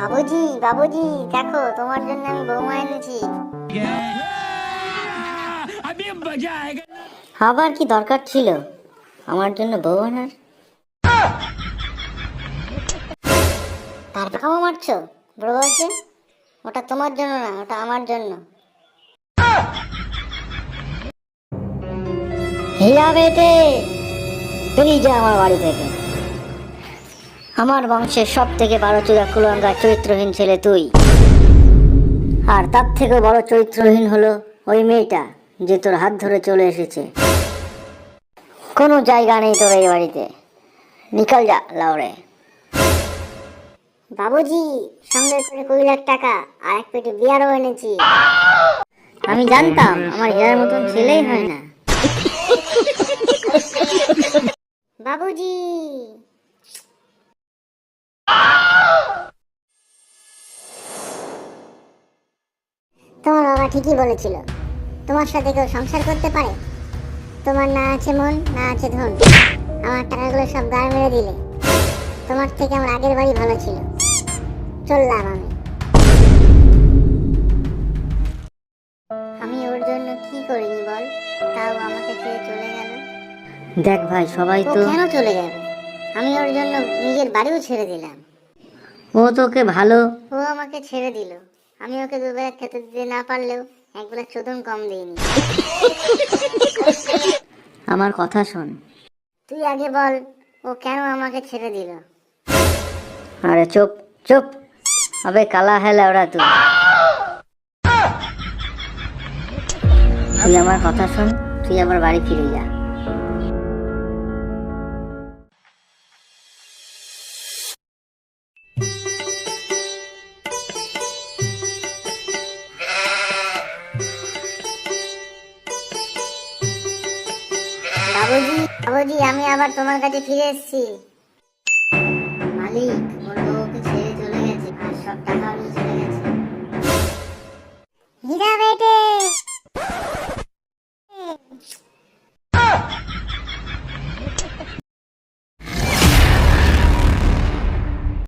বাবুজি বাবুজি, দেখো তোমার জন্য আমি বৌমা এনেছি। আবার কি দরকার ছিল আমার জন্য বউ আনার? তারপর খাওয়া মারছো বড় বয়সে? ওটা তোমার জন্য না, ওটা আমার জন্য। হিয়া বেটে, বেরিয়ে যা আমার বাড়ি থেকে। আমার বংশের সব থেকে বড় চূড়া কুলঙ্গা চরিত্রহীন ছেলে তুই। আর তার থেকেও বড় চরিত্রহীন হলো ওই মেয়েটা যে তোর হাত ধরে চলে এসেছে। কোনো জায়গা নেই তোর এই বাড়িতে, নিকল যা লাউড়ে। বাবুজি, সঙ্গে করে 2 লাখ টাকা আর 1 পেটি বিয়ারও এনেছি। আমি জানতাম আমার হিয়ার মতন ছেলেই হয় না। বাবুজি, তোমার বাবা ঠিকই বলেছিল, তোমার সাথে কেউ সংসার করতে পারে? তোমার না আছে মন, না আছে ধন, আমার টাকাগুলো সব গায়ে মেরে দিলে। তোমার থেকে আমার আগের বাড়ি ভালো ছিল, চললাম আমি। আমি ওর জন্য কি করিনি বল, তাও আমাকে ছেড়ে চলে গেল। দেখ ভাই, সবাই তো কেন চলে যাবে? আমি ওর জন্য নিজের বাড়িও ছেড়ে দিলাম। ও তোকে ভালো, ও আমাকে ছেড়ে দিল। আমি ওকে দুবেলা খেতে দিতে না পারলেও একবেলা চোদন কম দিইনি। আমার কথা শোন, তুই আগে বল ও কেন আমাকে ছেড়ে দিল। আরে চুপ চুপ, আবে কালা হেলা ওরা। তুই আমার কথা শোন, তুই আমার বাড়ি ফিরে যা। বাবুজি বাবুজি, আমি আবার তোমার কাছে ফিরে এসেছি। মালিক ওর বউকে ছেড়ে চলে গেছে আর সব টাকাও নিয়ে চলে গেছে। হীরা বেটে,